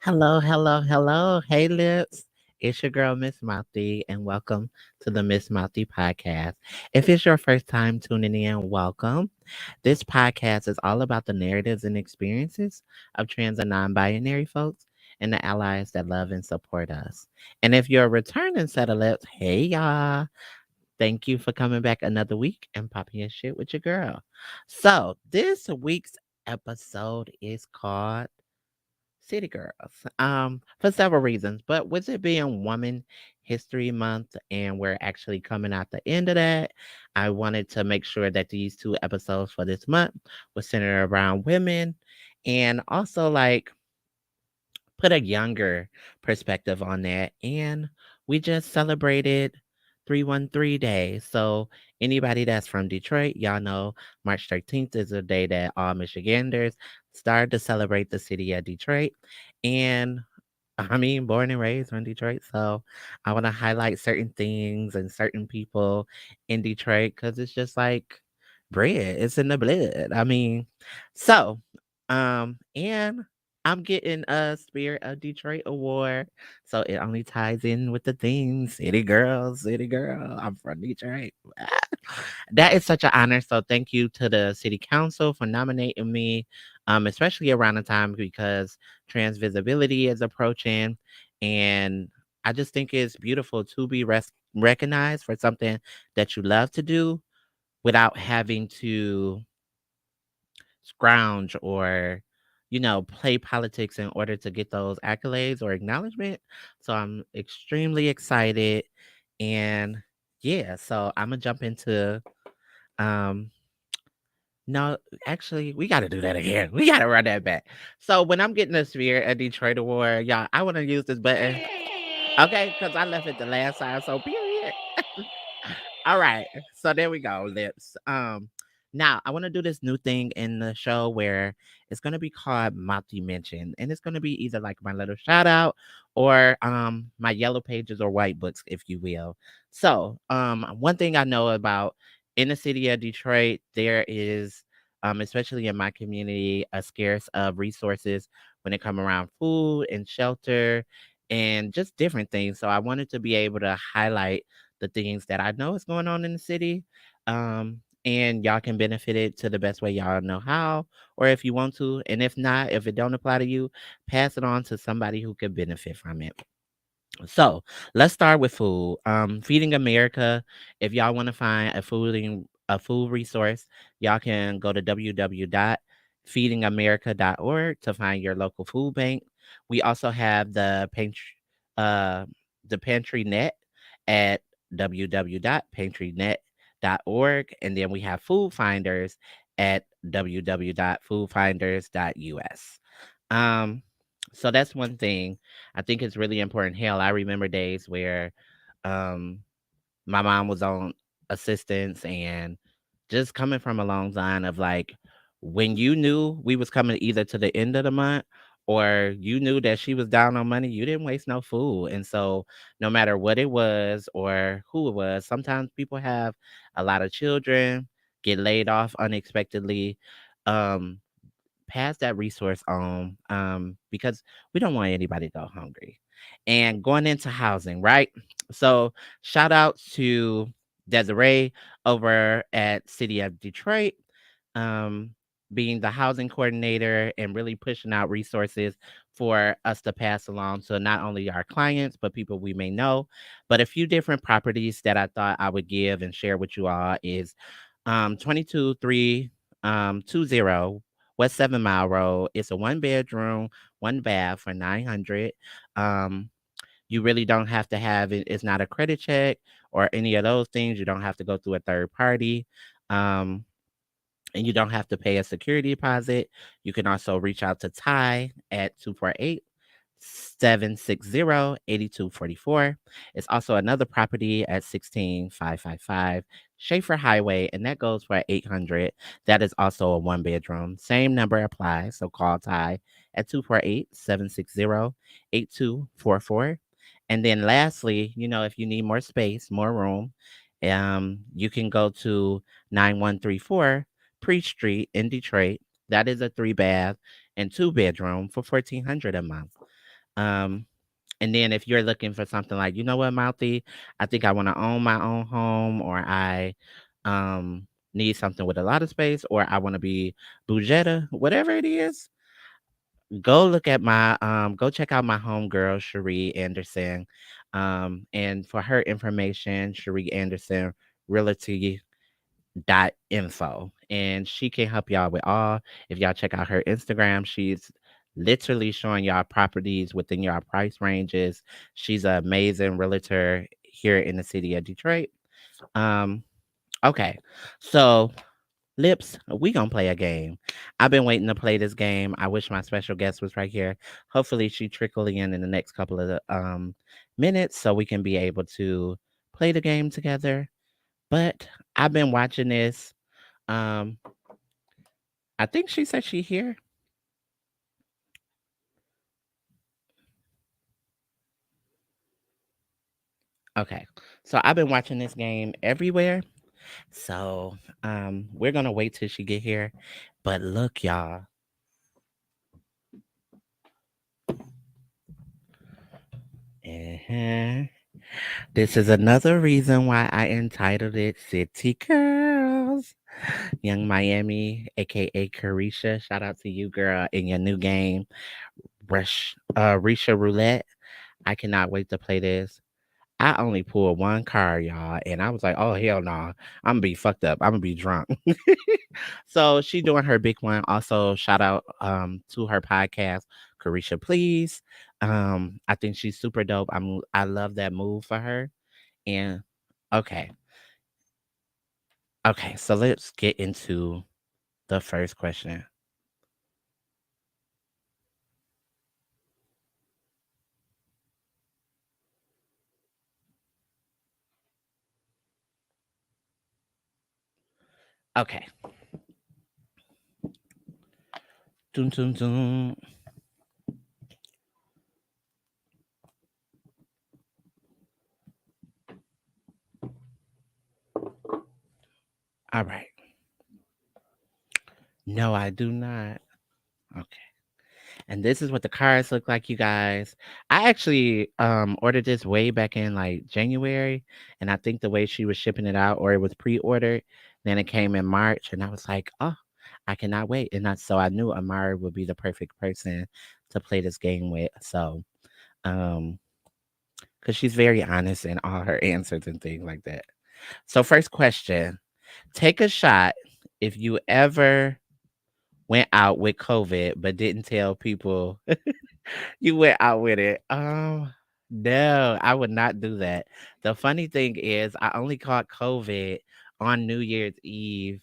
Hello, hello, hello. Hey, Lips. It's your girl, Miss Mouthy, and welcome to the Miss Mouthy podcast. If it's your first time tuning in, welcome. This podcast is all about the narratives and experiences of trans and non binary folks and the allies that love and support us. And if you're a returning set of lips, hey, y'all. Thank you for coming back another week and popping your shit with your girl. So, this week's episode is called City Girls. For several reasons, but with it being Woman History Month and we're actually coming out the end of that, I wanted to make sure that these two episodes for this month were centered around women and also like put a younger perspective on that. And we just celebrated 313 Day. So anybody that's from Detroit, y'all know March 13th is a day that all Michiganders started to celebrate the city of Detroit. And I mean, born and raised in Detroit, so I want to highlight certain things and certain people in Detroit because it's just like bread. It's in the blood. I mean, so and I'm getting a Spirit of Detroit award, so it only ties in with the theme City Girl, City Girl. I'm from Detroit. That is such an honor. So thank you to the city council for nominating me, especially around the time because trans visibility is approaching, and I just think it's beautiful to be recognized for something that you love to do without having to scrounge or play politics in order to get those accolades or acknowledgement. So I'm extremely excited, and yeah, so I'm gonna jump into um no, actually, we got to do that again. We got to run that back. So when I'm getting a Spirit at Detroit Award, y'all, I want to use this button. Okay, because I left it the last time. So period. All right. So there we go, lips. Now I want to do this new thing in the show where it's gonna be called Mouthy Mention. And it's gonna be either like my little shout out or my yellow pages or white books, if you will. So one thing I know about in the city of Detroit, there is especially in my community, a scarce of resources when it come around food and shelter and just different things. So I wanted to be able to highlight the things that I know is going on in the city. And y'all can benefit it to the best way y'all know how, or if you want to. And if not, if it don't apply to you, pass it on to somebody who could benefit from it. So let's start with food. Feeding America. If y'all want to find a food resource, y'all can go to www.feedingamerica.org to find your local food bank. We also have uh, the pantry net at www.pantrynet.org, and then we have food finders at www.foodfinders.us. Um, so that's one thing I think it's really important. Hell, I remember days where um my mom was on assistance and just coming from a long line of like when you knew we was coming either to the end of the month or you knew that she was down on money, you didn't waste no food. And so no matter what it was or who it was, sometimes people have a lot of children, get laid off unexpectedly. Um pass that resource on because we don't want anybody to go hungry. And going into housing, right? So shout out to Desiree over at City of Detroit, um, being the housing coordinator and really pushing out resources for us to pass along to not only our clients, but people we may know. But a few different properties that I thought I would give and share with you all is 22320 West 7 Mile Road. It's a one bedroom, one bath for 900. Um, you really don't have to have it. It's not a credit check or any of those things. You don't have to go through a third party. Um, and you don't have to pay a security deposit. You can also reach out to Ty at 248-760-8244. It's also another property at 16555 Schaefer Highway, and that goes for 800. That is also a one bedroom. Same number applies. So call Ty at 248-760-8244. And then lastly, if you need more space, more room, you can go to 9134 Preach Street in Detroit. That is a three bath and two bedroom for 1,400 a month. Um, and then if you're looking for something like, you know what, Mouthy, I think I want to own my own home, or I um need something with a lot of space, or I want to be bougetta, whatever it is, go look at my go check out my homegirl Cherie Anderson. And for her information, Cherie Anderson Realty info, and she can help y'all with all. If y'all check out her Instagram, she's literally showing y'all properties within your price ranges. She's an amazing realtor here in the city of Detroit. um okay, so Lips, we gonna play a game. I've been waiting to play this game. I wish my special guest was right here. Hopefully she trickle in the next couple of minutes so we can be able to play the game together. But I've been watching this. um I think she said she here. Okay. So I've been watching this game everywhere. So we're gonna wait till she get here. But look, y'all. uh This is another reason why I entitled it City Girls. Young Miami, aka Carisha. Shout out to you, girl, in your new game, Risha Roulette. I cannot wait to play this. I only pulled one card, y'all, and I was like, "Oh hell no, I'm gonna be fucked up. I'm gonna be drunk." So she doing her big one. Also, shout out to her podcast, Carisha Please. I think she's super dope. I love that move for her. And okay, okay, so let's get into the first question. Okay, dun, dun, dun. All right. No, I do not. Okay. And this is what the cards look like, you guys. I actually ordered this way back in like January, and I think the way she was shipping it out, or it was pre-ordered, then it came in March, and I was like, oh, I cannot wait. And so I knew Amari would be the perfect person to play this game with. So um because she's very honest in all her answers and things like that. So first question: take a shot if you ever went out with COVID but didn't tell people you went out with it. No, I would not do that. The funny thing is, I only caught COVID on New Year's Eve,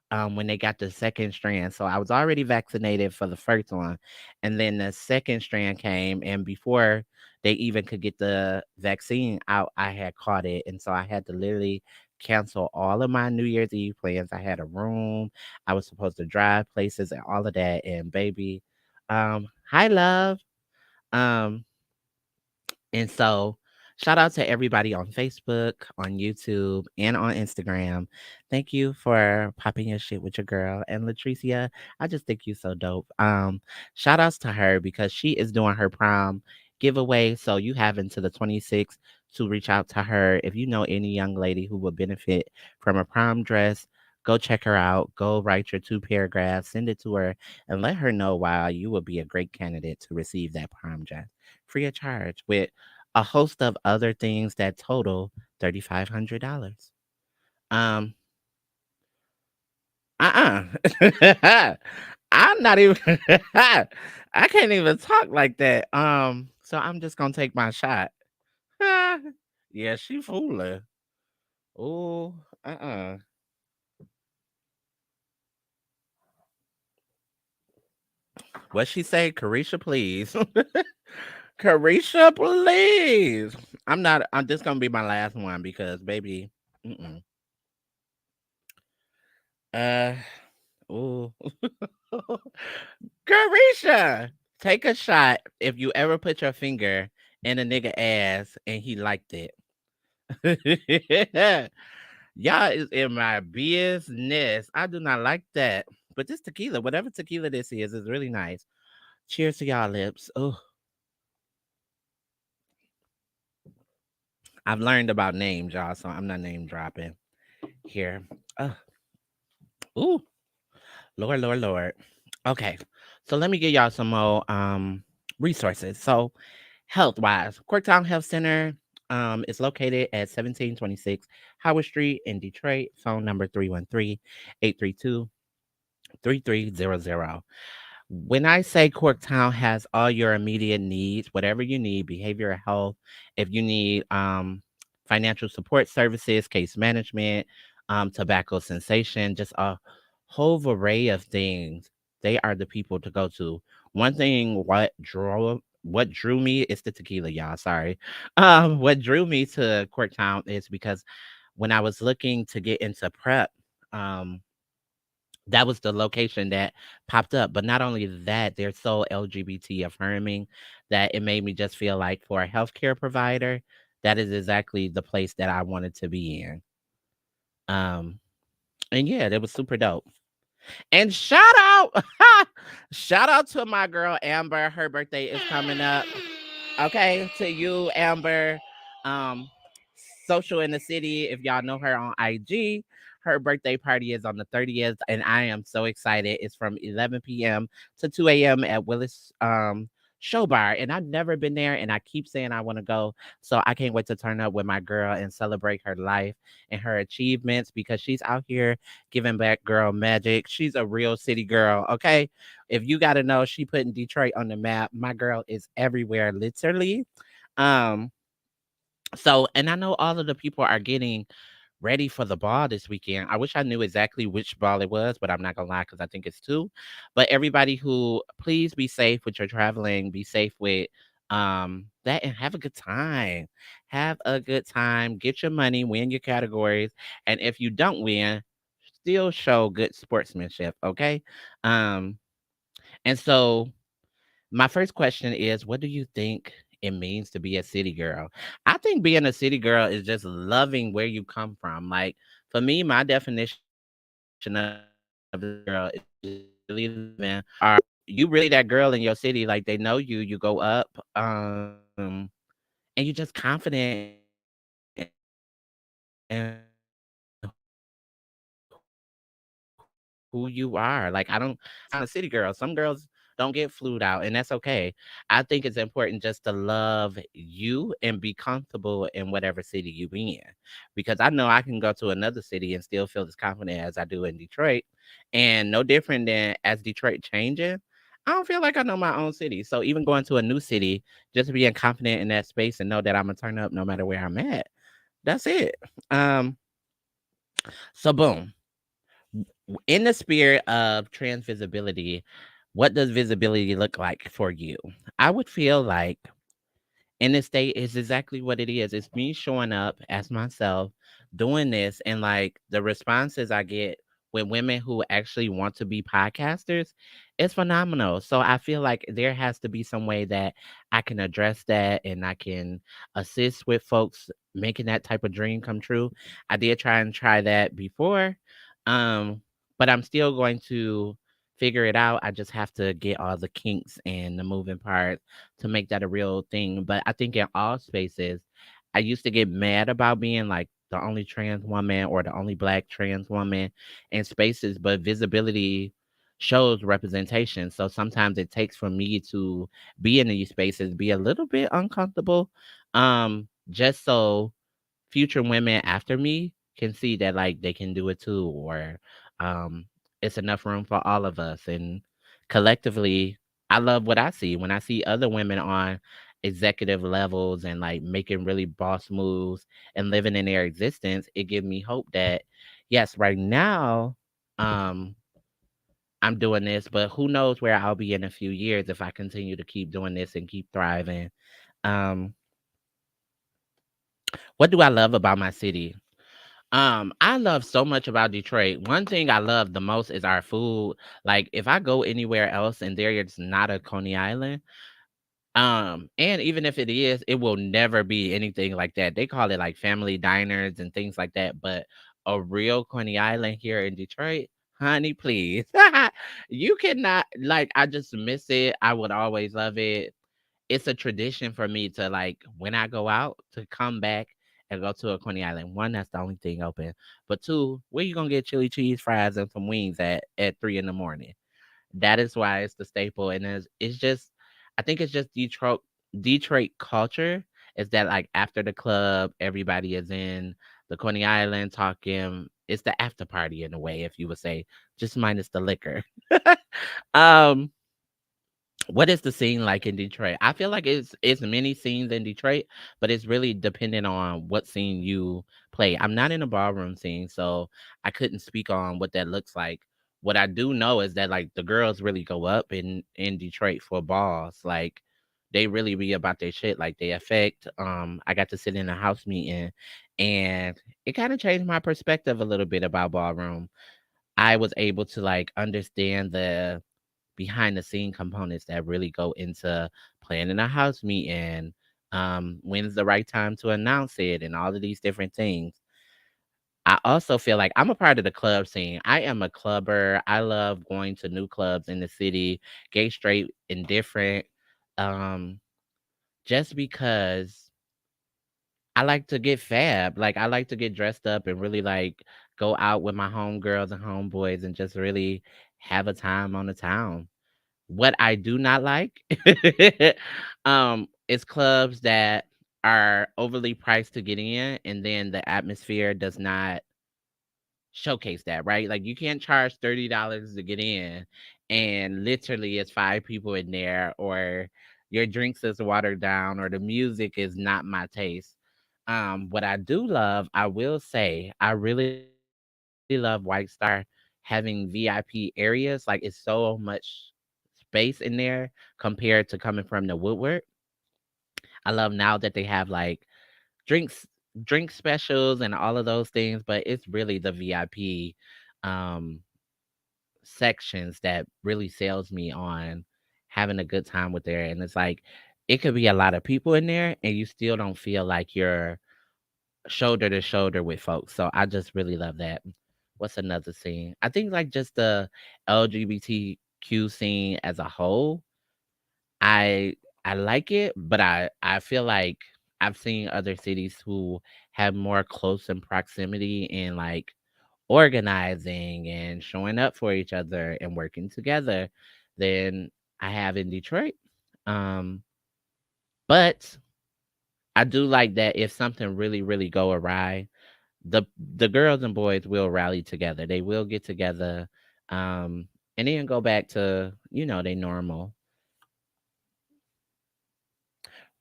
when they got the second strand. So I was already vaccinated for the first one, and then the second strand came, and before they even could get the vaccine out, I had caught it, and so I had to literally cancel all of my New Year's Eve plans. I had a room, I was supposed to drive places, and all of that. And baby, hi love. Um, and so, shout out to everybody on Facebook, on YouTube, and on Instagram. Thank you for popping your shit with your girl. And Latricia, I just think you so dope. Shout outs to her because she is doing her prom giveaway. So you have until the 26th to reach out to her. If you know any young lady who would benefit from a prom dress, go check her out. Go write your 2 paragraphs, send it to her, and let her know why you would be a great candidate to receive that prom dress free of charge with a host of other things that total $3,500. Um, I'm not even I can't even talk like that. So I'm just gonna take my shot. Yeah, she fooling. Oh, uh-uh. What she say? Carisha, please. Carisha, please. I'm just gonna be my last one because baby. Mm-mm. Uh oh. Carisha, take a shot if you ever put your finger in a nigga ass and he liked it. Y'all is in my business. I do not like that. But this tequila, whatever tequila this is really nice. Cheers to y'all lips. Oh, I've learned about names, y'all, so I'm not name dropping here. Uh, ooh, Lord, Lord, Lord. Okay, so let me give y'all some more resources. So, health wise, Corktown Health Center is located at 1726 Howard Street in Detroit. Phone number 313-832-3300. When I say Corktown has all your immediate needs, whatever you need, behavioral health, if you need financial support services, case management, tobacco cessation, just a whole array of things, they are the people to go to. One thing what drew me is the tequila, y'all. Sorry. What drew me to Corktown is because when I was looking to get into prep, um, that was the location that popped up. But not only that, they're so LGBT affirming that it made me just feel like for a healthcare provider, that is exactly the place that I wanted to be in. Um, and yeah, that was super dope. And shout out, shout out to my girl Amber. Her birthday is coming up. Okay, to you, Amber. Um, Social in the City. If y'all know her on IG, her birthday party is on the 30th, and I am so excited. It's from 11 p.m. to 2 a.m. at Willis Show Bar, and I've never been there, and I keep saying I want to go. So I can't wait to turn up with my girl and celebrate her life and her achievements because she's out here giving back girl magic. She's a real city girl, okay? If you got to know, she putting Detroit on the map. My girl is everywhere, literally. Um, so, and I know all of the people are getting ready for the ball this weekend. I wish I knew exactly which ball it was, but I'm not gonna lie because I think it's two. But everybody who please be safe with your traveling, be safe with that and have a good time. Have a good time, get your money, win your categories, and if you don't win, still show good sportsmanship, okay? Um and so my first question is, what do you think it means to be a city girl? I think being a city girl is just loving where you come from. Like for me, my definition of a city girl is just really living. You really that girl in your city, like they know you, you go up, and you're just confident in who you are. Like I don't find myself being a city girl because I'm too confident in who I am. Some girls don't get flued out, and that's okay. I think it's important just to love you and be comfortable in whatever city you in. Because I know I can go to another city and still feel as confident as I do in Detroit. And no different than as Detroit changing, I don't feel like I know my own city. So even going to a new city, just being confident in that space and know that I'm gonna turn up no matter where I'm at. That's it. Um, so boom. In the spirit of trans visibility, what does visibility look like for you? I would feel like in this state is exactly what it is. It's me showing up as myself, doing this, and like the responses I get with women who actually want to be podcasters, it's phenomenal. So I feel like there has to be some way that I can address that and I can assist with folks making that type of dream come true. I did try that before. Um, but I'm still going to figure it out. I just have to get all the kinks and the moving parts to make that a real thing. But I think in all spaces, I used to get mad about being like the only trans woman or the only black trans woman in spaces, but visibility shows representation. So sometimes it takes for me to be in these spaces, be a little bit uncomfortable, just so future women after me can see that like they can do it too, or um it's enough room for all of us. And collectively, I love what I see when I see other women on executive levels and like making really boss moves and living in their existence. It gives me hope that yes, right now, um I'm doing this, but who knows where I'll be in a few years if I continue to keep doing this and keep thriving. um what do I love about my city? I love so much about Detroit. One thing I love the most is our food. Like if I go anywhere else and there is not a Coney Island, and even if it is, it will never be anything like that. They call it like family diners and things like that, but a real Coney Island here in Detroit, honey, please. You cannot like I just miss it. I would always love it. It's a tradition for me to like when I go out to come back and go to a Coney Island. One, that's the only thing open. But two, where you gonna get chili cheese fries and some wings at 3 in the morning? That is why it's the staple, and it's just, I think it's just Detroit culture. Is that like after the club, everybody is in the Coney Island talking. It's the after party in a way, if you would say, just minus the liquor. um, what is the scene like in Detroit? I feel like it's many scenes in Detroit, but it's really dependent on what scene you play. I'm not in a ballroom scene, so I couldn't speak on what that looks like. What I do know is that like the girls really go up in Detroit for balls. Like they really be about their shit. Like they affect. I got to sit in a house meeting, and it kind of changed my perspective a little bit about ballroom. I was able to like understand the behind the scene components that really go into planning a house meeting, when's the right time to announce it, and all of these different things. I also feel like I'm a part of the club scene. I am a clubber. I love going to new clubs in the city, gay, straight, indifferent, um, just because I like to get fab. Like I like to get dressed up and really like go out with my homegirls and homeboys and just really have a time on the town. What I do not like, is clubs that are overly priced to get in, and then the atmosphere does not showcase that, right? Like you can't charge $30 to get in, and literally it's five people in there, or your drinks is watered down, or the music is not my taste. What I do love, I will say, I really love White Star having VIP areas. Like it's so much space in there compared to coming from the Woodward. I love now that they have like drinks drink specials and all of those things, but it's really the VIP um sections that really sells me on having a good time with there. And it's like it could be a lot of people in there and you still don't feel like you're shoulder to shoulder with folks. So I just really love that. What's another scene? I think like just the LGBTQ scene as a whole. I I like it, but I feel like I've seen other cities who have more close in proximity and like organizing and showing up for each other and working together than I have in Detroit. Um, but I do like that if something really go awry, the girls and boys will rally together. They will get together, um, and then go back to they normal.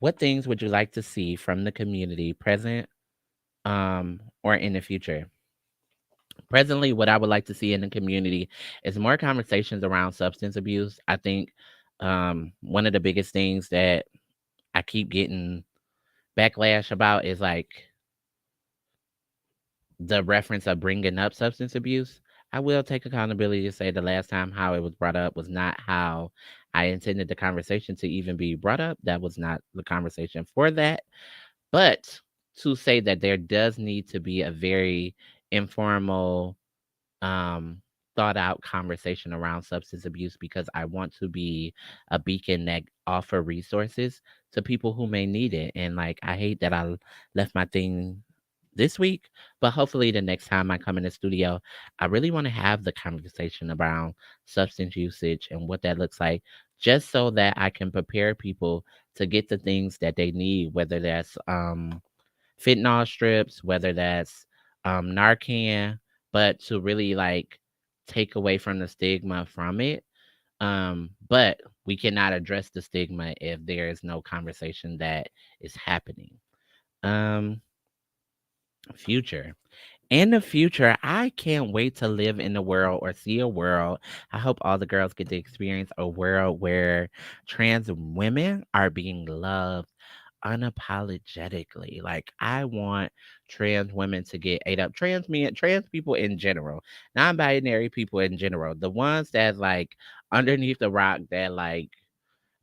What things would you like to see from the community present, or in the future? Presently, what I would like to see in the community is more conversations around substance abuse. I think one of the biggest things that I keep getting backlash about is like the reference of bringing up substance abuse. I will take accountability to say the last time how it was brought up was not how I intended the conversation to even be brought up. That was not the conversation for that. But to say that there does need to be a very informal, um, thought out conversation around substance abuse because I want to be a beacon that offer resources to people who may need it. And like, I hate that I left my thing this week, but hopefully the next time I come in the studio, I really want to have the conversation around substance usage and what that looks like, just so that I can prepare people to get the things that they need, whether that's fentanyl strips, whether that's Narcan, but to really like take away from the stigma from it. But we cannot address the stigma if there is no conversation that is happening. Um, future. In the future, I can't wait to live in the world or see a world. I hope all the girls get to experience a world where trans women are being loved unapologetically. Like I want trans women to get ate up. Trans men, trans people in general, non-binary people in general, the ones that like underneath the rock that like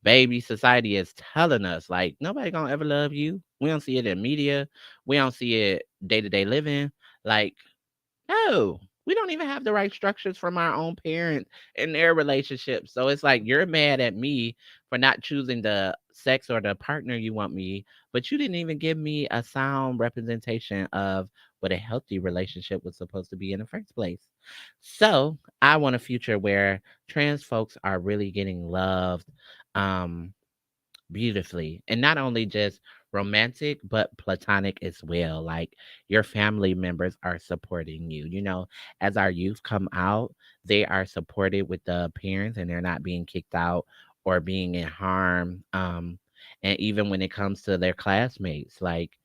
baby society is telling us like nobody gonna ever love you. We don't see it in media. We don't see it day to day living. Like no, we don't even have the right structures from our own parents and their relationships. So it's like you're mad at me for not choosing the sex or the partner you want me, but you didn't even give me a sound representation of what a healthy relationship was supposed to be in the first place. So I want a future where trans folks are really getting loved. Um, Beautifully. And not only just romantic, but platonic as well. Like your family members are supporting you. As our youth come out, they are supported with the parents and they're not being kicked out or being in harm. And even when it comes to their classmates, like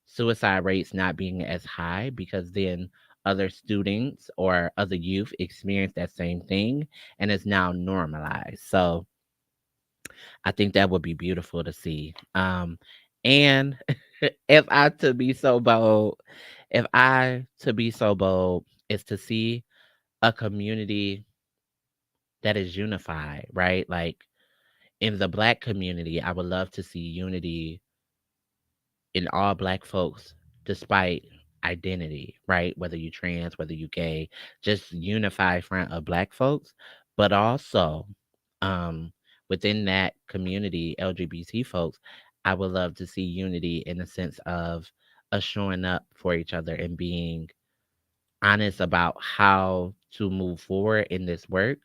suicide rates not being as high because then other students or other youth experience that same thing and it's now normalized. So I think that would be beautiful to see. And if I to be so bold, if I to be so bold is to see a community that is unified, right? Like in the black community, I would love to see unity in all black folks despite identity, right? Whether you trans, whether you gay, just unify front of black folks, but also um within that community, LGBT folks, I would love to see unity in the sense of us showing up for each other and being honest about how to move forward in this work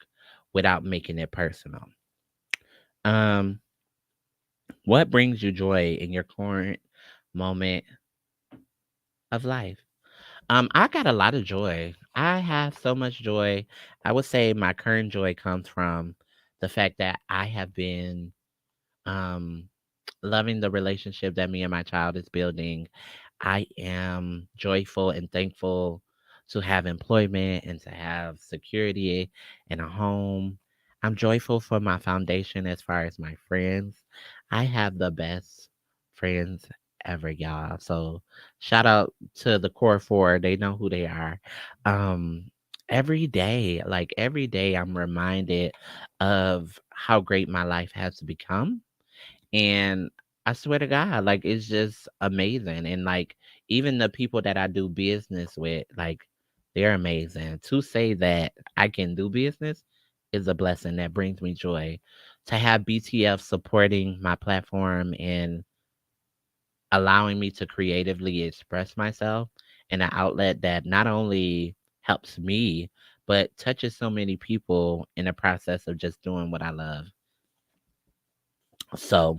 without making it personal. Um, what brings you joy in your current moment of life? I got a lot of joy. I have so much joy. I would say my current joy comes from the fact that I have been um loving the relationship that me and my child is building. I am joyful and thankful to have employment and to have security and a home. I'm joyful for my foundation as far as my friends. I have the best friends ever, y'all. So shout out to the core four. They know who they are. Um every day I'm reminded of how great my life has become, and I swear to God, like it's just amazing. And like even the people that I do business with, like they're amazing. To say that I can do business is a blessing that brings me joy. To have BTF supporting my platform and allowing me to creatively express myself in an outlet that not only helps me, but touches so many people in the process of just doing what I love. So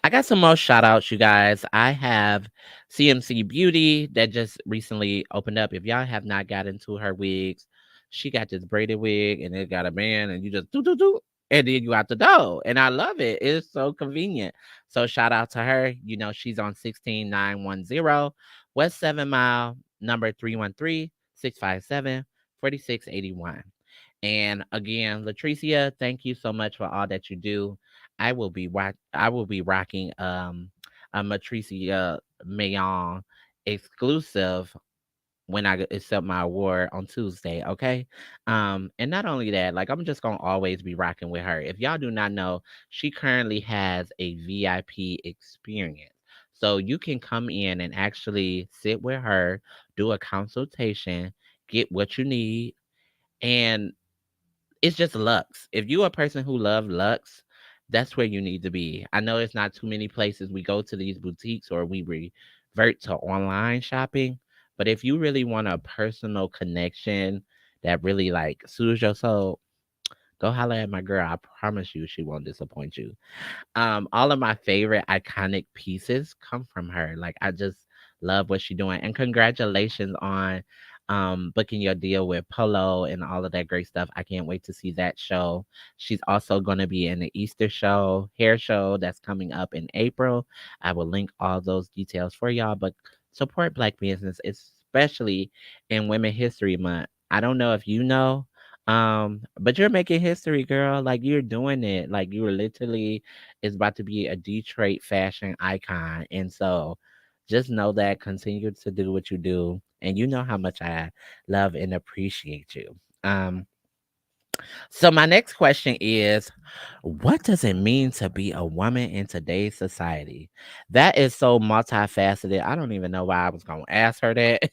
I got some more shout outs, you guys. I have CMC Beauty that just recently opened up. If y'all have not got into her wigs, she got this braided wig and it got a band and you just do and then you out the door. And I love it. It's so convenient. So shout out to her. She's on 16910 West 7 Mile, number 313-657-4681. And again, Latricia, thank you so much for all that you do. I will be rocking a Matricia Mayon exclusive when I accept my award on Tuesday, okay? And not only that, like I'm just gonna always be rocking with her. If y'all do not know, she currently has a VIP experience. So you can come in and actually sit with her, do a consultation, get what you need, and it's just Lux. If you a person who love Lux, that's where you need to be. I know it's not too many places we go to these boutiques or we revert to online shopping, but if you really want a personal connection that really like soothes your soul, go holler at my girl. I promise you she won't disappoint you. All of my favorite iconic pieces come from her. Like I just love what she's doing. And congratulations on booking your deal with Polo and all of that great stuff. I can't wait to see that show. She's also going to be in the Easter show, hair show that's coming up in April. I will link all those details for y'all, but support black business, especially in Women History Month. I don't know if you know, but you're making history, girl. Like you're doing it. Like you were literally is about to be a Detroit fashion icon. And so just know that continue to do what you do. And you know how much I love and appreciate you. Um, so my next question is, what does it mean to be a woman in today's society? That is so multifaceted. I don't even know why I was gonna ask her that.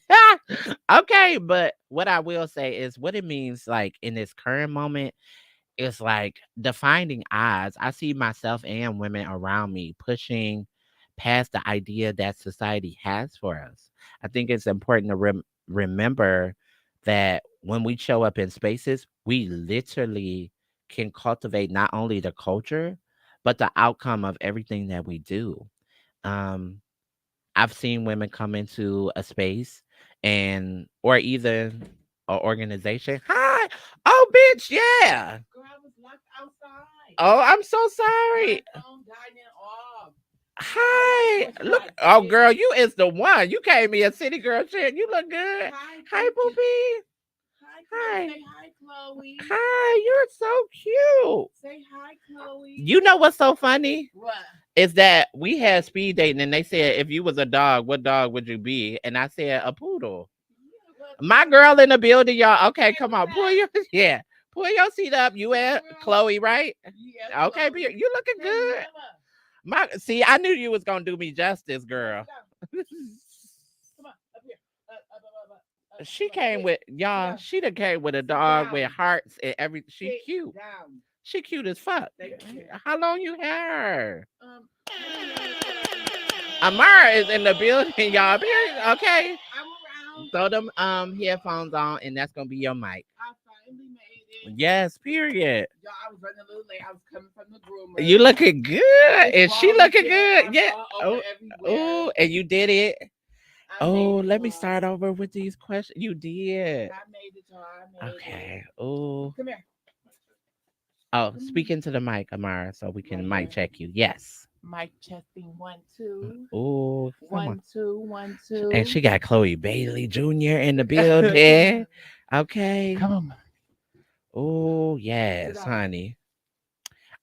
Okay, but what I will say is what it means like in this current moment it's like defining odds. I see myself and women around me pushing past the idea that society has for us. I think it's important to remember that when we show up in spaces, we literally can cultivate not only the culture, but the outcome of everything that we do. Um, I've seen women come into a space and or either an organization. Hi, oh bitch, yeah. Girl, I was locked outside. Oh, I'm so My sorry. phone died and off. Hi, Hi, what you look. got, Oh, sis? girl, you is the one. You gave me a city girl shit. You look good. Hi, Hi, thank you. Poopy. Hi, Chloe. Hi. Say hi, Chloe. Hi, you're so cute. Say hi, Chloe. You know what's so funny? What? Is that we had speed dating and they said if you was a dog, what dog would you be? And I said a poodle. Yeah, what? My girl in the building, y'all. Okay, Hey, come what's on, pull that? your yeah, pull your seat up. You and Girl. Chloe, right? Yeah, Okay, Chloe. you looking Hey, good. mama. My see, I knew you was gonna do me justice, Come on, girl. sit down. Come on, up here. She Come on, came sit. with Sit y'all. down. She done came with a Sit dog with down. hearts and every. She Sit cute. down. She cute as fuck. Thank you. How long you had her? Hold on. Amara is in the building, y'all. I'm Period. around. Okay. I'm around. Throw them headphones on, and that's gonna be your mic. I finally made it. Yes. Period. Y'all, I was running a little late. I was coming from the You groomer. looking good, It's and she ball looking weekend. good. I'm Yeah. all over Oh, everywhere. oh, and you did it. I Oh, made it, let me y'all. start over with these questions. You did. I made it, y'all. I made it. Okay. Oh. Come here. Oh, Come speak here. into the mic, Amara, so we Right can mic here. check you. Yes. Mic testing 1 2. Oh, come on. 1 2 1 And 2. she got Chloe Bailey Jr. in the building. Okay. Come on. Oh, Sit yes, down. honey.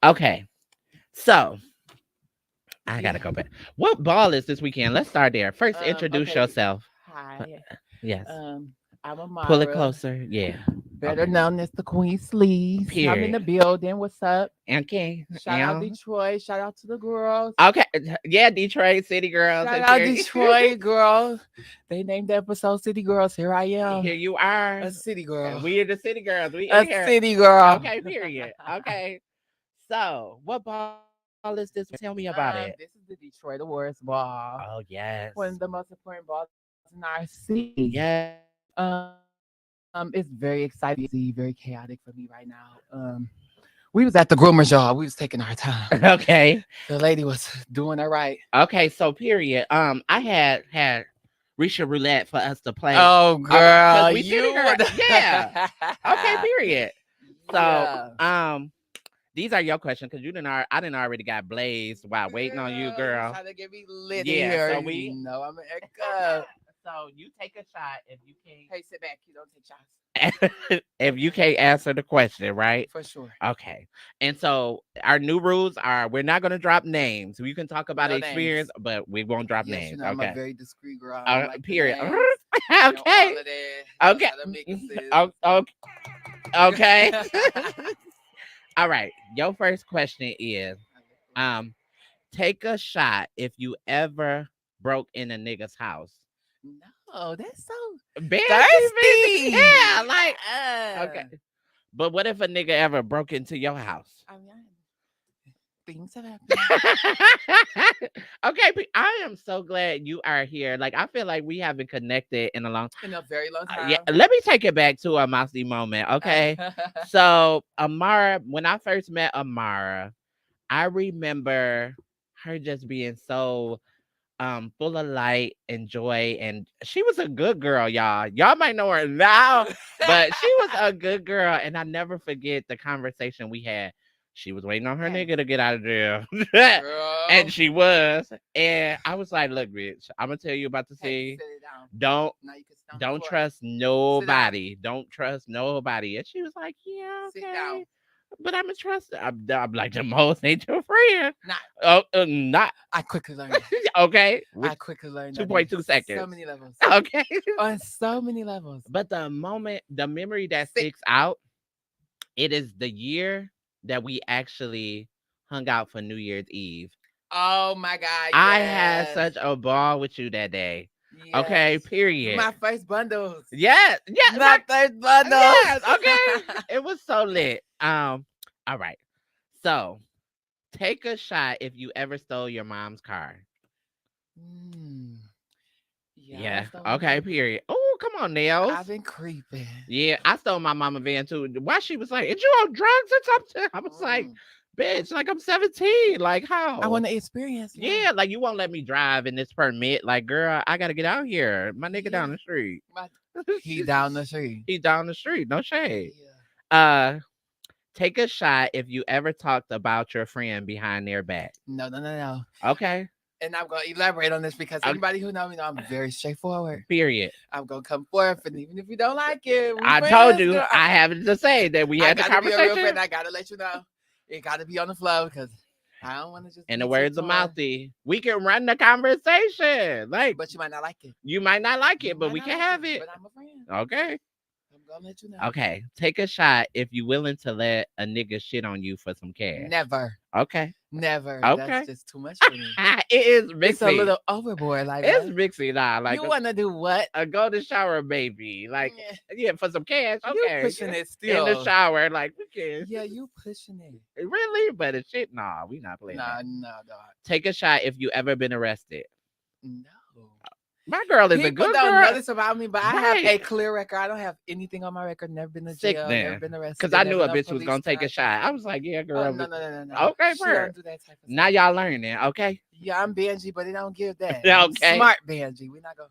Okay. So I Yeah. gotta go back. What ball is this weekend? Let's start there. First, introduce Okay. yourself. Uh, Hi. Yes. I'm Pull it Amara, closer. Yeah. better Okay. known as the Queen Sleeves. I'm in Period. the building. What's up? Okay. Shout out Yeah. Detroit. Shout out to the girls. Okay. Yeah, Detroit City Girls. Shout out Period. Detroit girls. They named the episode City Girls. Here I am. Here you are. A city And girl. we are the city girls. We A in here. city girl. Okay, period. Okay. So, what ball is this weekend? Tell me about it. This is the Detroit Awards Ball. Oh, yes. One of the most important balls in our city. Yes. It's very exciting, busy, very chaotic for me right now. We was at the groomers, y'all. We was taking our time. Okay. The lady was doing her right. Okay, so period. I had Risha Roulette for us to play. Oh, Okay, because girl, we city you girl. would. Yeah. Okay, period. So, Yeah. these are your questions because I didn't already got blazed while waiting on you, You girl. trying to get me lit in Yeah, here. so You we know I'm an echo. so you take a shot if you Hey, sit back. You don't take shots. can't if you can't answer the question, right? For sure. Okay. And so our new rules are we're not gonna drop names. We can talk about No the names. experience, but we won't drop Yes, you names. know I'm a Okay. very discreet girl. I don't like the Period. names. You know, all Okay. of that. Okay. How to make it sis. Okay. Okay. All right. Your first question is um take a shot if you ever broke in a nigga's house. No, that's so Fancy, fancy. thirsty. Yeah, like okay. Yeah. But what if a nigga ever broke into your house? I mean, things have happened Okay, I am so glad you are here. Like I feel like we haven't connected in a long. in a very long Yeah, time. let me take it back to a mousy moment. Okay, so Amara, when I first met Amara, I remember her just being so full of light and joy, and she was a good girl, y'all. Y'all might know her now, but she was a good girl, and I never forget the conversation we had. She was waiting on her Hey, nigga to get out of jail, girl. and she was. And I was like, "Look, bitch, I'm gonna tell you about the Hey, scene. sit it down. Don't Now you can sit on the don't floor. trust Sit down. nobody. Don't trust nobody." And she was like, "Yeah, Sit okay." down. But I'm a trust. I'm like the most ain't your friend. Not. Oh, not I quickly learned. okay. I quickly learned Two that in point two seconds. so many levels. Okay. On so many levels. But the memory that Sit. sticks out, it is the year that we actually hung out for New Year's Eve. Oh my God, I had yes. such a ball with you that day. Yes. Okay, period. My first bundles. Yes, yeah, My first bundles. yes, okay. It was so lit. All right. So take a shot if you ever stole your mom's car. Mm. Yeah, I done Yeah. stole one Okay. too. Period. Oh, come on, I've Nails. been creeping. Yeah, I stole my mama van too. Why she was like, "Is you on drugs or something?" I was like, Mm. "Bitch, like I'm 17. Like I how?" want to experience life. Yeah, like you won't let me drive in this permit. Like, girl, I gotta get out here. My nigga down Yeah. the street. My, he down the street. He down the street. No shade. Yeah. Uh, take a shot if you ever talked about your friend behind their back. No, no, no, no. Okay. And I'm gonna elaborate on this because Uh, anybody who know me know I'm very straightforward. period. I'm gonna come forth, and even if you don't like it, we I told friends, you girl. I have to say that we I had the gotta be a real conversation. friend. I gotta let you know. It gotta be on the flow because I don't want to just In be the words of tiptoeing. Mouthy, we can run the conversation. Like But you might not like it. you might not like You it, but might we not can like it. have it. But I'm a friend. Okay. I'm gonna let you know. Okay. Take a shot if you willing to let a nigga shit on you for some cash. Never, Okay. never. That's Okay. just too much for me. It is It's a mixy. little overboard. Like It's what? mixy now. Like You wanna do what? a golden shower baby. Like Yeah. yeah, for some cash. You Okay. pushing it In the still. shower, like we can. Yeah, you pushing it. Really? But it's shit. Nah, we not playing that. Nah, nah, dog. Take a shot if you ever been arrested. No. My girl is a People good don't know girl. this about me, but I have Right. a clear record. I don't have anything on my record. Never been to Sick jail. Never then. been Cause arrested. I Never knew a no bitch was police gonna take a charges. shot. I was like, yeah, Oh girl. no, no, no, no, no. Okay, She per. don't do that type of Now stuff. y'all learning, okay? Yeah, I'm Benji, but it don't give that. I'm Okay. smart Benji. We not gonna.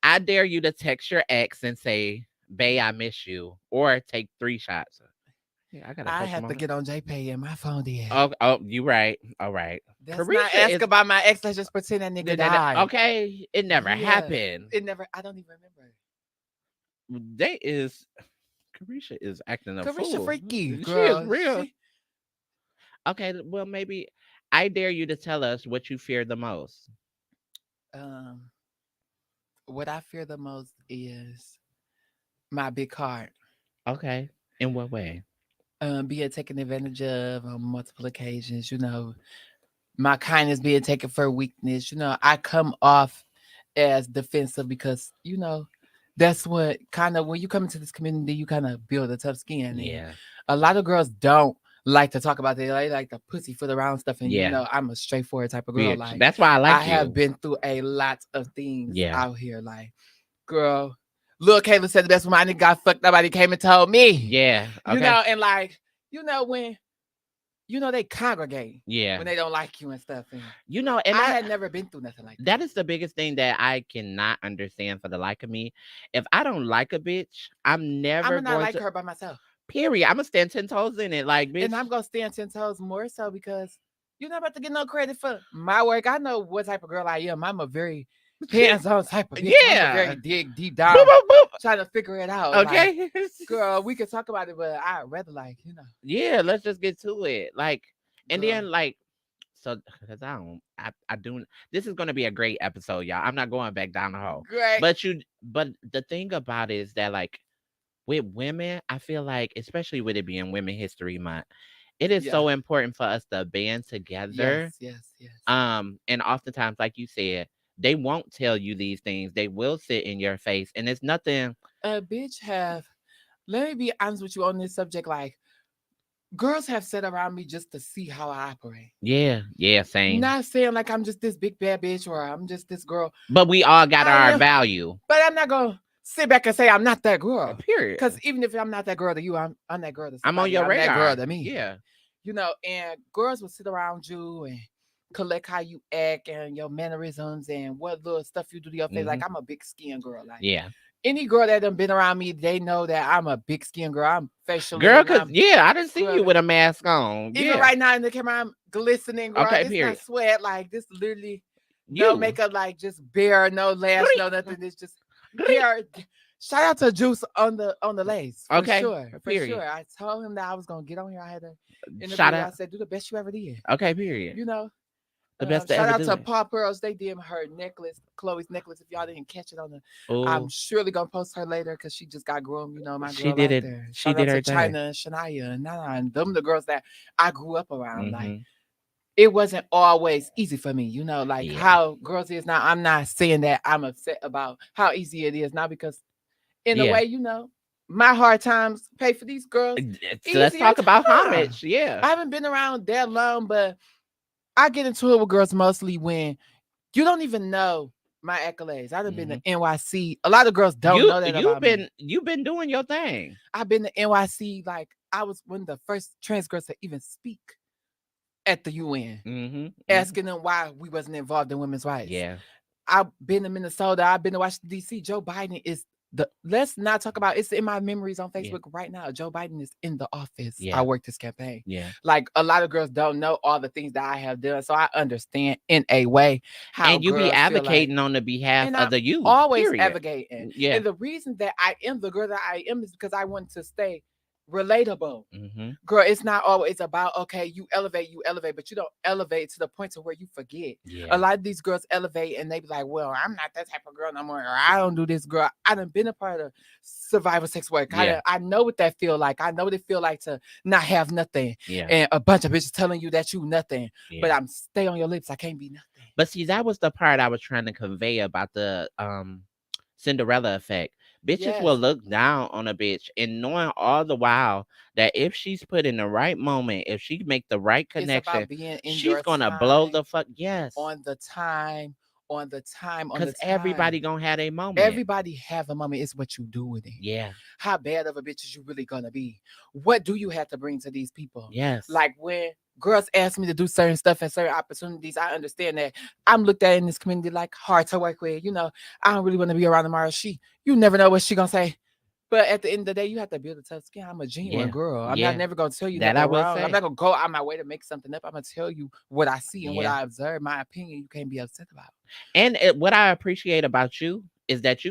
I dare you to text your ex and say, "Bae, I miss you," or take 3 shots. Yeah, I gotta I touch him have to on it. get on JPay and my phone did. Oh, you right. All right. Let's not Carisha ask is about my ex. Let's just pretend that nigga died. okay. It never Yeah, happened. it never. I don't even remember. They is Carisha is acting a Carisha fool. freaky She is girl. real. She Okay, well maybe I dare you to tell us what you fear the most. um. What I fear the most is my big heart. Okay. In what way? Being taken advantage of on multiple occasions. You know, my kindness being taken for weakness. You know, I come off as defensive because that's what kind of when you come into this community, you kind of build a tough skin, and Yeah. a lot of girls don't like to talk about that. They like the pussyfoot around stuff, and Yeah. I'm a straightforward type of girl. Bitch. Like That's why I I like have you. been through a lot of things Yeah. out here. Like, girl, Lil Kayla said the best when my nigga got fucked. Nobody came and told me. Yeah. You Okay. know, and like, when they congregate Yeah. when they don't like you and stuff. And And I had never been through nothing like that. that is the biggest thing that I cannot understand for the like of me. If I don't like a bitch, I'm I'm never gonna not going like to her by myself. period. I'm gonna stand 10 toes in it. Like, bitch. And I'm gonna stand 10 toes more so because you're not about to get no credit for my work. I know what type of girl I am. I'm a very hands-on type of bitch. I'm a very Yeah. dig deep Boop, down, boop, boop. trying to figure it out. Like, Okay. girl, we could talk about it, but I'd rather Yeah, let's just get to it. Like, and girl. then like, so because I do. This is gonna be a great episode, y'all. I'm not going back down the hole. Great. But the thing about it is that like with women, I feel like, especially with it being Women History Month, it is Yeah. so important for us to band together. Yes, yes, yes. And oftentimes, like you said, they won't tell you these things. They will sit in your face, and it's nothing. A bitch have. Let me be honest with you on this subject. Like, girls have sat around me just to see how I operate. Yeah, yeah, same. Not saying like I'm just this big bad bitch or I'm just this girl. But we all got I our am, value. but I'm not gonna sit back and say I'm not that girl. Period. Because even if I'm not that girl to you, I'm that girl to I'm on somebody. your I'm that girl radar. to me. Yeah. And girls will sit around you and collect how you act and your mannerisms and what little stuff you do to your face. Like, Mhm. I'm a big skin girl. Like, Yeah. any girl that done been around me, they know that I'm a big skin girl. I'm facially Girl, and cause I'm yeah, I didn't see you scrubbing. with a mask on. Even Yeah. right now in the camera, I'm glistening, girl. Okay, This not period. sweat. Like, this literally no You. makeup, like just bare, no lash, no nothing. It's just Great. hair. Shout out to Juice on the lace for Okay. sure, for Period. sure. I told him that I was gonna get on here. I had to Shout interview. I out. said, "Do the best you ever did." Okay, period. You know. The best to Shout ever out do to it. Paw Pearls. They did her necklace, Chloe's necklace. If y'all didn't catch it I'm Oh, surely gonna post her later because she just got groomed. You know, my she girl did out it. there. She Shout did out to her thing. China and Shania and Nana and them the girls that I grew up around. Like, Mm-hmm. it wasn't always easy for me, like Yeah. how girls is now. I'm not saying that I'm upset about how easy it is now because in a Yeah. way, my hard times pay for these girls So let's easier. talk about Time. homage. Yeah. I haven't been around that long, but I get into it with girls mostly when you don't even know my accolades. I done been to Hmm. NYC. A lot of girls don't You know that you've about me. been you've been doing your thing. I've been to NYC like I was one of the first trans girls to even speak at the UN, Hmm. Hmm. asking them why we wasn't involved in women's rights. Yeah. I've been to Minnesota. I've been to Washington D.C. Joe Biden is the. Let's not talk about. It's in my memories on Yeah. Facebook right now. Joe Biden is in the office. I Yeah. worked this campaign. Yeah. Like a lot of girls don't know all the things that I have done, so I understand in a way how And you be girls feel like. advocating on the behalf And of I'm the youth. always Period. advocating. Yeah. And the reason that I am the girl that I am is because I want to stay relatable. Hmm. Girl, it's not always about okay, you elevate, but you don't elevate to the point to where you forget. A Yeah. lot of these girls elevate and they be like, well, I'm not that type of girl no more, or I don't do this, girl. I done been a part of survival sex work. Yeah. I know what that feel like. I know what it feel like to not have nothing Yeah. and a bunch of bitches telling you that you nothing, but Yeah. I'm stay on your lips. I can't be nothing. But see, that was the part I was trying to convey about the Cinderella effect. Bitches will Yes, look down on a bitch and knowing all the while that if she's put in the right moment, if she make the right it's connection, about being in she's your gonna blow the time, fuck. Yes. on the time, on the time, on the Cause time. everybody gonna have a moment. Everybody have a moment. It's what you do with it. Yeah. How bad of a bitch is you really gonna be? What do you have to bring to these people? Yes. Like when girls ask me to do certain stuff and certain opportunities, I understand that I'm looked at in this community like hard to work with. You know, I don't really want to be around tomorrow. You never know what she gonna say. But at the end of the day, you have to build a tough skin. I'm a genuine Yeah. girl. I'm not Yeah. never gonna tell you That nothing I will wrong. I'm say. not gonna go out my way to make something up. I'm gonna tell you what I see and what Yeah. I observe. My opinion, you can't be upset about. And what I appreciate about you is that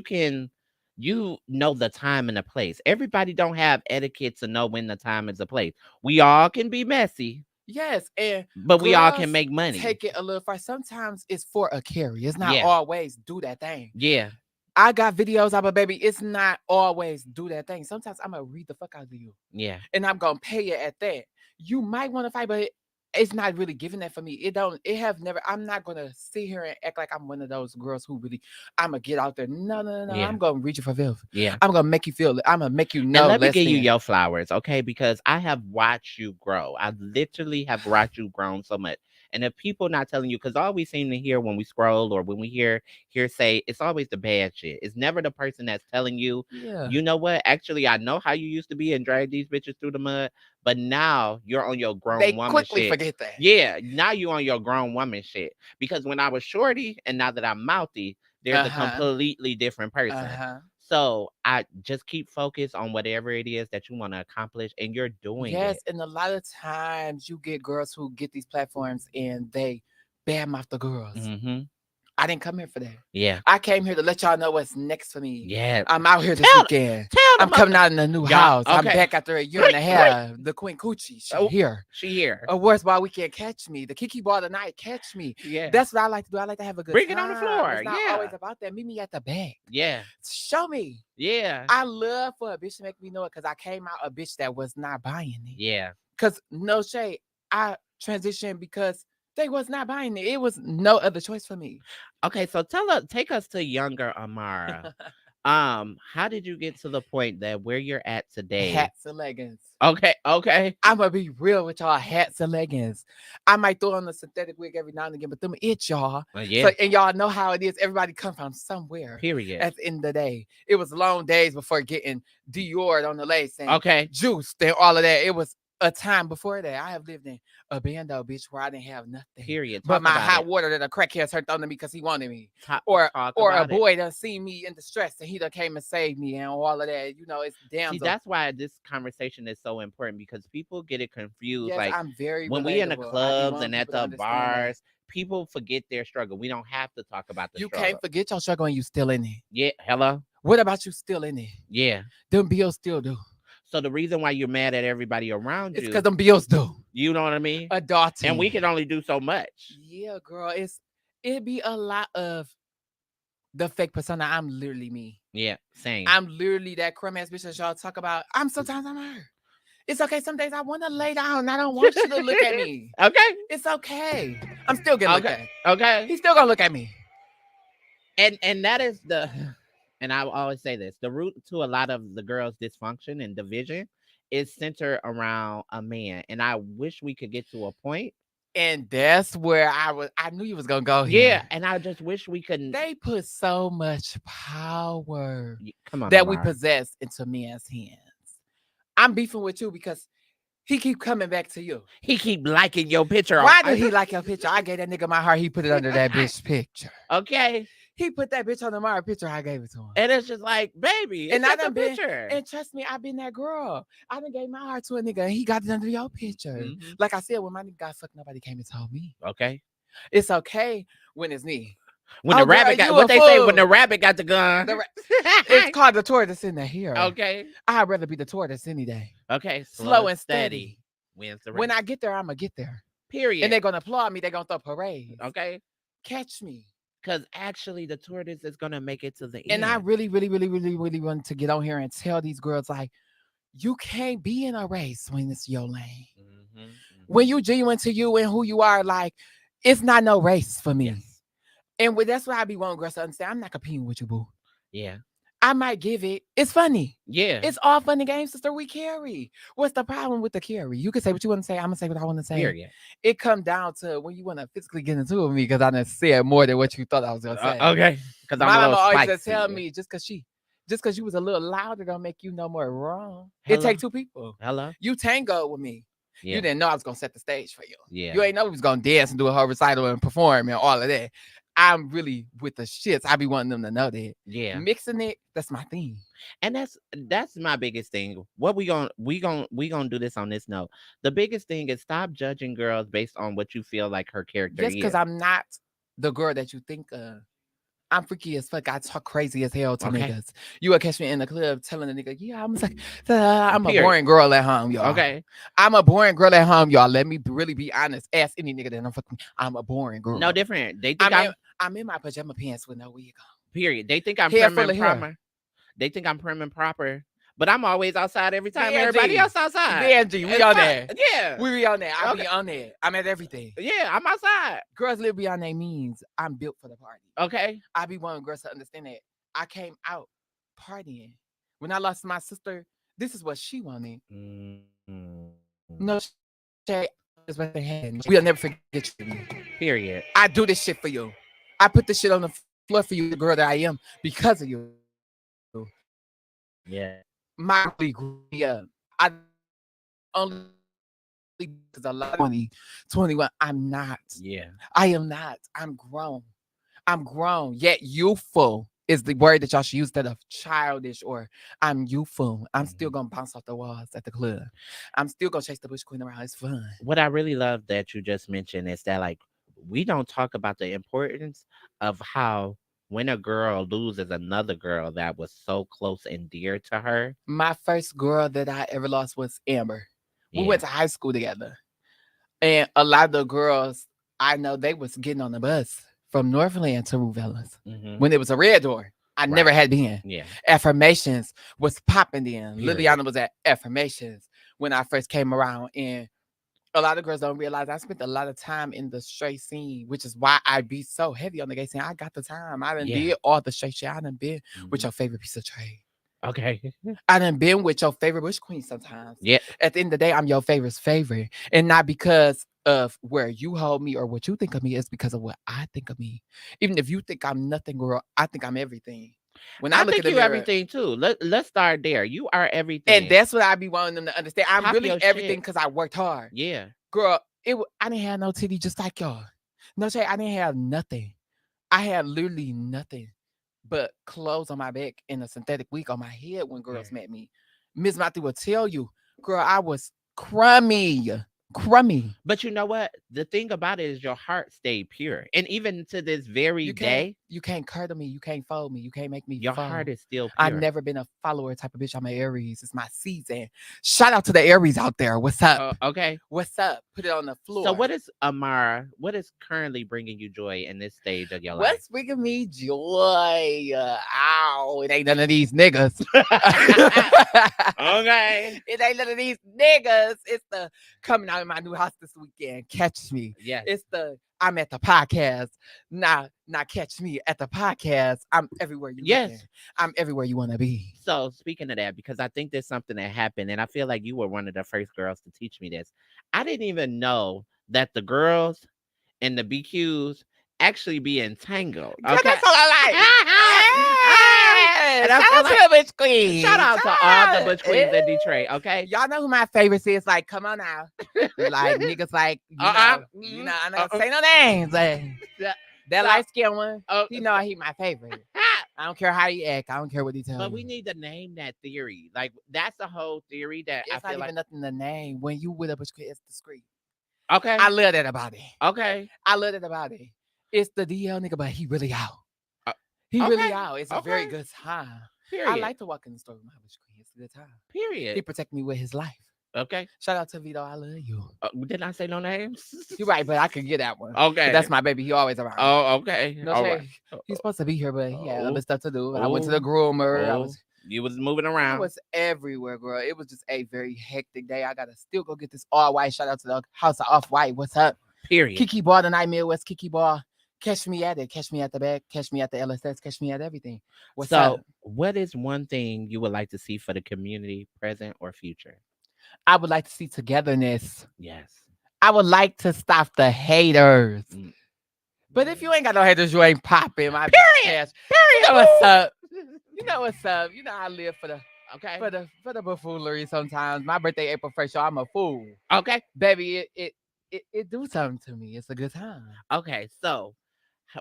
you know the time and the place. Everybody don't have etiquette to know when the time is a place. We all can be messy, Yes, and but we all can girls make money. take it a little far. Sometimes it's for a carry. It's not Yeah. always do that thing. Yeah. I got videos of a baby. It's not always do that thing. Sometimes I'm gonna read the fuck out of you, Yeah. and I'm gonna pay you at that. You might want to fight, but it's not really giving that for me. It don't. It have never. I'm not gonna sit here and act like I'm one of those girls who really. I'm gonna get out there. No, no, no, no. Yeah. I'm gonna read you for filth. Yeah. I'm gonna make you feel. I'm gonna make you And know let me less give you than. your flowers, okay? Because I have watched you grow. I literally have watched you grown so much. And if people not telling you, because all we seem to hear when we scroll or when we hear say, it's always the bad shit. It's never the person that's telling you, Yeah. you know what? Actually, I know how you used to be and drag these bitches through the mud, but now you're on your grown They woman quickly shit. forget that. Yeah, now you on your grown woman shit. Because when I was shorty and now that I'm mouthy, there's Uh a huh. completely different Uh person. huh. So I just keep focused on whatever it is that you want to accomplish, and you're doing Yes, it. and a lot of times you get girls who get these platforms and they badmouth the girls. Hmm. I didn't come here for that. Yeah. I came here to let y'all know what's next for me. Yeah. I'm out here this Tell weekend. tell I'm them coming out in a new y'all. house. I'm Okay. back after a year and a half. The Queen Coochie, she Oh, here. she here. A worst ball weekend, catch me. The Kiki ball tonight, catch me. Yeah. That's what I like to do. I like to have a good Bring it on the time. floor. It's not always Yeah. about that. Meet me at the back. Yeah. Show me. Yeah. I love for a bitch to make me know it because I came out a bitch that was not buying it. Yeah. Cause no shade, I transitioned because they was not buying it. It was no other choice for me. Okay. So take us to younger Amara. How did you get to the point that where you're at today? Hats and leggings. Okay. Okay. I'm gonna be real with y'all. Hats and leggings. I might throw on a synthetic wig every now and again, but them it, y'all. So Yeah. and y'all know how it is. Everybody come from somewhere. Period. At the end of the day, it was long days before getting Dior on the lace and Okay. juiced and all of that. It was a time before that. I have lived in a bando, bitch, where I didn't have nothing Period. but Talk my about hot it. water that a crackhead turned on to me because he wanted me. Talk, Or talk or a about it. boy done seen me in distress and he done came and saved me and all of that. You know, it's See, damsel. that's why this conversation is so important because people get it confused. Yes, Like I'm very when we in the relatable. I be clubs wanting and at people to the understand that. bars, people forget their struggle. We don't have to talk about the You can't struggle. forget your struggle and you still in it. Yeah, hello. What about you still in it? Yeah. Them bills still do. So the reason why you're mad at everybody around It's because you, them bills do. you know what I mean? And we Adulting. can only do so much. Yeah, girl. It be a lot of the fake persona. I'm literally me. Yeah, same. I'm literally that crumb ass bitch that y'all talk about. I'm her. It's okay. Some days I want to lay down. I don't want you to look at me. Okay. It's okay. I'm still getting looked Okay. at. Okay. He's still gonna look at me. And that is the and I will always say this, the root to a lot of the girls' dysfunction and division is centered around a man. And I wish we could get to a point. And that's where I knew you was gonna go Yeah, here. and I just wish we could. They put so much power Come on, that we Amar. possess into men's hands. I'm beefing with you because he keep coming back to you. He keep liking your picture. Why do he like your picture? I gave that nigga my heart. He put it under that bitch picture. Okay. He put that bitch on the Mara picture. I gave it to him. And it's just like, baby, it's And I just a done been, picture. and trust me, I been that girl. I done gave my heart to a nigga, and he got it under your picture. Mm-hmm. Like I said, when my nigga got fucked, nobody came and told me. Okay. It's okay when it's me. When the rabbit got what they say when the rabbit got the gun. It's called the tortoise in the hero. Okay. I'd rather be the tortoise any day. Okay. Slow and steady. Wins the race. When I get there, I'ma get there. Period. And they're gonna applaud me. They're gonna throw parades. Okay. Catch me. Because actually the tortoise is gonna make it to the end. And I really, really, really, really, really want to get on here and tell these girls, like, you can't be in a race when it's your lane. Mm-hmm, mm-hmm. When you genuine to you and who you are, like, it's not no race for me. Yes. And that's what I be wanting girls to understand. I'm not competing with you, boo. Yeah. I might give it. It's funny. Yeah. It's all fun and games, sister. We carry. What's the problem with the carry? You can say what you want to say. I'm gonna say what I want to say. Period. It come down to when you want to physically get into it with me, because I done said more than what you thought I was gonna say. Okay. Because my I'm mama always spicy. just tell me just because you was a little louder don't make you no more wrong. Hello? It take two people. Hello. You tango with me. Yeah. You didn't know I was gonna set the stage for you. Yeah. You ain't know we was gonna dance and do a whole recital and perform and all of that. I'm really with the shits. I be wanting them to know that. Yeah. Mixing it, that's my thing. And that's my biggest thing. What we gonna do this on this note. The biggest thing is stop judging girls based on what you feel like her character Just is. because I'm not the girl that you think of. I'm freaky as fuck. I talk crazy as hell to niggas. You will catch me in the club telling a nigga, yeah, I'm like, I'm a boring girl at home, y'all. Okay. I'm a boring girl at home, y'all. Let me really be honest. Ask any nigga that I'm fucking. I'm a boring girl. No different. They think I'm in my pajama pants with no wig on. Period. They think I'm Hair prim full and of hair. proper. They think I'm prim and proper. But I'm always outside every time Benji. everybody else outside. Benji, we on there. Yeah. We be on there. I be on there. I'm at everything. Yeah, I'm outside. Girls live beyond their means. I'm built for the party. Okay. I be wanting girls to understand that. I came out partying. When I lost my sister, this is what she wanted. Mm-hmm. No shade. We'll never forget you. Period. I do this shit for you. I put this shit on the floor for you, the girl that I am, because of you. Yeah. My I only because a lot of 21. I'm not. Yeah. I am not. I'm grown. I'm grown, yet youthful is the word that y'all should use instead of childish or I'm youthful. I'm still gonna bounce off the walls at the club. I'm still gonna chase the bush queen around. It's fun. What I really love that you just mentioned is that, like, we don't talk about the importance of how when a girl loses another girl that was so close and dear to her. My first girl that I ever lost was Amber. We Yeah. went to high school together. And a lot of the girls, I know they was getting on the bus from Northland to Ruvellas when it was a red door. I never had been. Yeah. Affirmations was popping then. Period. Liliana was at Affirmations when I first came around. And a lot of girls don't realize I spent a lot of time in the straight scene, which is why I be so heavy on the gay scene. I got the time. I done did all the straight shit. I done been with your favorite piece of trade. Okay. I done been with your favorite bush queen sometimes. Yeah. At the end of the day, I'm your favorite's favorite. And not because of where you hold me or what you think of me, it's because of what I think of me. Even if you think I'm nothing, girl, I think I'm everything. When I look think at the you mirror, everything too. Let's start there. You are everything. and that's what I be wanting them to understand. I'm Pop really your everything shit. because I worked hard. Yeah. Girl, I didn't have no titty just like y'all. No shade, I didn't have nothing. I had literally nothing but clothes on my back and a synthetic wig on my head when girls met me. Miss Mouthy will tell you, girl, I was crummy. But you know what? The thing about it is your heart stayed pure. And even to this very day, you can't curdle me. You can't fold me. You can't make me your fall. heart is still pure. I've never been a follower type of bitch. I'm an Aries. It's my season. Shout out to the Aries out there. What's up? Okay. What's up? Put it on the floor. So what is Amara? What is currently bringing you joy in this stage of your life? What's bringing me joy? Ow, it ain't none of these niggas. Okay. It ain't none of these niggas. It's the coming out of my new house this weekend. Catch me. Yes. It's the I'm at the podcast. Now catch me at the podcast. I'm everywhere you looking. Yes. I'm everywhere you want to be. So speaking of that, because I think there's something that happened, and I feel like you were one of the first girls to teach me this. I didn't even know that the girls and the BQs actually be entangled. Girl, Okay. that's all I like. And I Shout feel out to like the Butch Queen. shout out to all the Butch Queens in Detroit. Okay. Y'all know who my favorites is. Like, come on now. Like niggas like, I not gonna say no names. Like, Yeah. that So, light skinned one, oh, he know he my favorite. I don't care how he act. I don't care what he tell but you. we need to name that theory. Like that's the whole theory that I It's not feel like. even nothing to name. When you with a Butch Queen, it's discreet. Okay. I love that about it. Okay. I love that about it. It's the DL nigga, but he really out. Uh, He really okay. out. It's a very good time. I Period. like to walk in the store with my Butch Queen. It's a good time. He Period. protect me with his life. Okay. Shout out to Vito. I love you. Did I say no names? You're right, but I could get that one. Okay. But that's my baby. He always around. Oh, okay. No All shade. right. He's supposed to be here, but he had Oh, other stuff to do. I went to the groomer. You was moving I around. was everywhere, girl. It was just a very hectic day. I gotta still go get this all white. Shout out to the House of Off White. What's up? Period. Kiki Bar, the Nightmare West Kiki Bar. Catch me at it. Catch me at the back. Catch me at the LSS. Catch me at everything. What's up? What is one thing you would like to see for the community, present or future? I would like to see togetherness. Yes. I would like to stop the haters. Mm. But if you ain't got no haters, you ain't popping. My Period. bitch. You know what's up. You know what's up. You know I live for the Okay. for the buffoonery sometimes. My birthday April 1st, so I'm a fool. Okay. Baby, it do something to me. It's a good time. Okay. So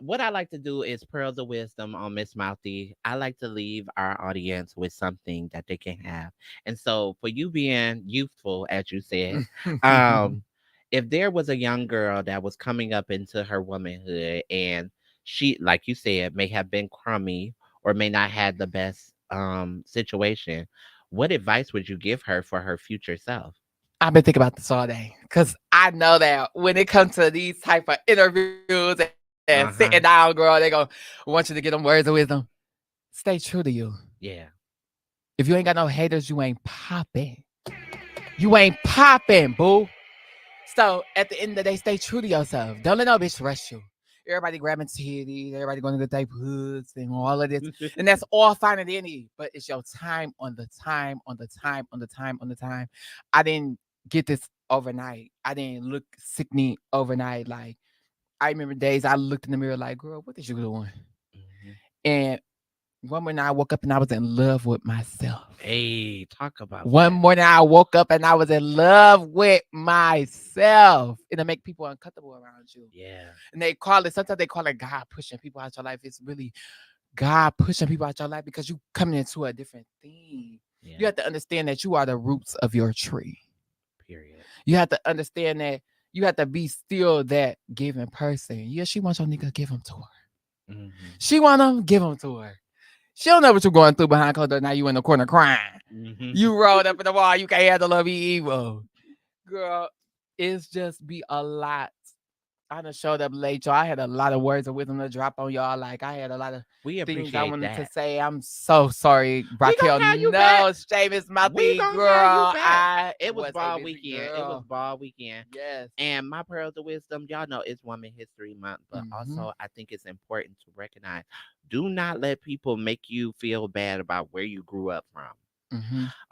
what I like to do is pearls of wisdom on Miss Mouthy. I like to leave our audience with something that they can have. And so for you being youthful, as you said, if there was a young girl that was coming up into her womanhood and she, like you said, may have been crummy or may not have the best situation, what advice would you give her for her future self? I've been thinking about this all day because I know that when it comes to these type of interviews and sitting down, girl, they gonna want you to get them words of wisdom. Stay true to you. Yeah. If you ain't got no haters, you ain't popping. You ain't popping, boo. So at the end of the day, stay true to yourself. Don't let no bitch rush you. Everybody grabbing titties, everybody going to the hoods and all of this. And that's all fine and dandy. But it's your time on the time, on the time, on the time, on the time. I didn't get this overnight. I didn't look sickening overnight. Like I remember days I looked in the mirror like, girl, what is you doing? Mm-hmm. And one morning I woke up and I was in love with myself. Hey, talk about One morning I woke up and I was in love with myself. It'll make people uncomfortable around you. Yeah. And they call it, sometimes they call it God pushing people out your life. It's really God pushing people out your life because you coming into a different thing. Yeah. You have to understand that you are the roots of your tree. Period. You have to understand that you have to be still that giving person. Yeah, she wants your nigga, give him to her. Mm-hmm. She want him, give him to her. She don't know what you're going through behind closed doors. Now you in the corner crying. Mm-hmm. You rolled up in the wall. You can't handle love, be evil. Girl, it's just be a lot. I done showed up late, y'all. I had a lot of words of wisdom to drop on y'all. Like I had a lot of We things appreciate I wanted to that. say. I'm so sorry, Raquel. have you No, back. Seamus, We Mouthy, gonna girl. have you back. I It was a ball busy weekend. It was girl. ball weekend. Yes. And my pearls of wisdom, y'all know it's Women History Month, but also I think it's important to recognize do not let people make you feel bad about where you grew up from.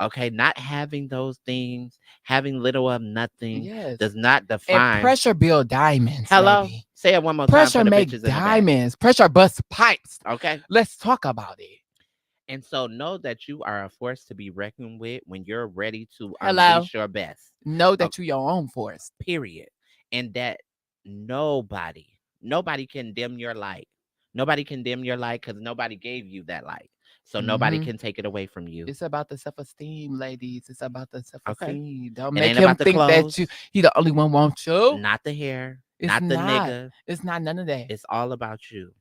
Okay, not having those things, having little of nothing, Yes. does not And define. pressure build diamonds. Hello, Baby. say it one more time Pressure for the make bitches in the back. diamonds. Pressure bust pipes. Okay, Let's talk about it. and so know that you are a force to be reckoned with when you're ready to Hello. unleash your best. Know that you your own force. Period. And that nobody can dim your light. Nobody can dim your light because nobody gave you that light. So nobody can take it away from you. It's about the self-esteem, ladies. It's about the self-esteem. Don't It make ain't him about the think clothes, that he the only one wants you. not the hair, It's not the not. nigga. It's not none of that. It's all about you.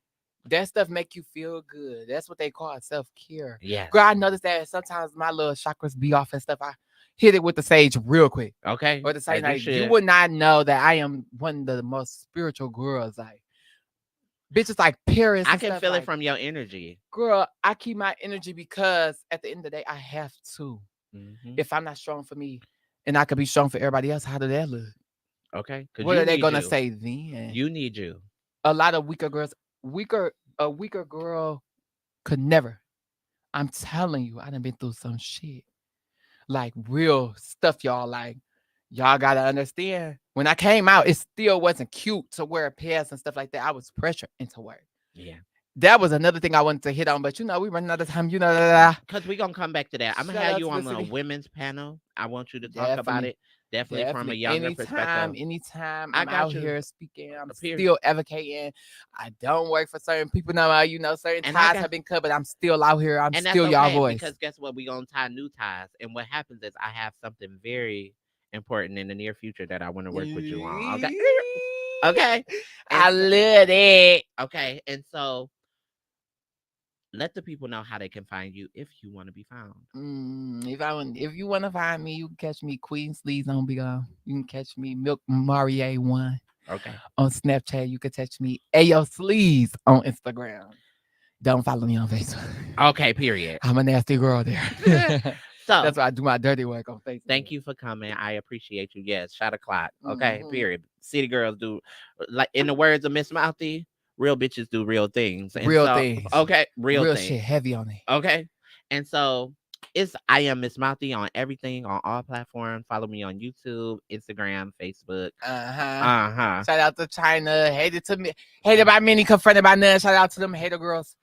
That stuff make you feel good. That's what they call self-care. Yes. Girl, I noticed that sometimes my little chakras be off and stuff. I hit it with the sage real quick. Okay. Or the same As night. You should. would not know that I am one of the most spiritual girls. Like bitches like Paris. I and can stuff, feel like, it from your energy. girl, I keep my energy because at the end of the day, I have to. Mhm. If I'm not strong for me and I could be strong for everybody else, how do that look? Okay, because What you are they need gonna you. say then? You need you. A lot of weaker girls, a weaker girl could never. I'm telling you, I done been through some shit. Like real stuff, y'all. Like, y'all gotta understand. When I came out, it still wasn't cute to wear pants and stuff like that. I was pressured into work. Yeah. That was another thing I wanted to hit on, but we running out of time. Da. Because we're going to come back to that. I'm going to Shout have out you to the on the city. women's panel. I want you to talk about Definitely. it, definitely from a Definitely. younger perspective. Anytime I I'm out got you. here speaking, I'm Period. still advocating. I don't work for certain people now. Certain And I ties got, have been cut, but I'm still out here. I'm and that's still y'all okay voice. because guess what? We're going to tie new ties. And what happens is I have something very important in the near future that I want to work with you on. Okay. Okay. And I love it. okay. And so let the people know how they can find you if you want to be found. If you want to find me, you can catch me Queen Sleeves on Big On. You can catch me Milk Marie 1 Okay. on Snapchat. You can catch me Ayo Sleeves on Instagram. Don't follow me on Facebook. Okay. Period. I'm a nasty girl there. So That's why I do my dirty work on Facebook. thank you for coming. I appreciate you. Yes, shot o'clock. Okay, Mhm. period. City girls do, like in the words of Miss Mouthy, real bitches do real things. And Real so, things. okay, real Real things. shit heavy on it. Okay. And so it's I am Miss Mouthy on everything on all platforms. Follow me on YouTube, Instagram, Facebook. Uh-huh. Uh-huh. Shout out to China. Hated to me. Hated by many, confronted by none. Shout out to them hater girls.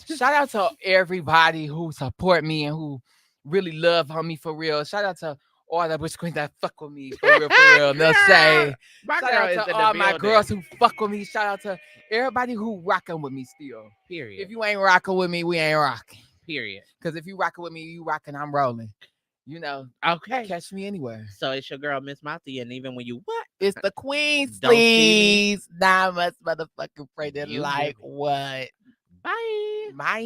Shout out to everybody who support me and who really love on me for real. Shout out to all the bitch queens that fuck with me for real, for real. No Girl, say. my Shout girl out is to in the all my building. girls who fuck with me. Shout out to everybody who rocking with me still. Period. If you ain't rocking with me, we ain't rocking. Period. Because if you rocking with me, you rocking, I'm rolling. Okay. Catch me anywhere. So it's your girl, Miss Mouthy, and even when you what? It's the Queen Don't see me. Sleeves. Now I must motherfucking pray that You like give it. what? Bye. Bye.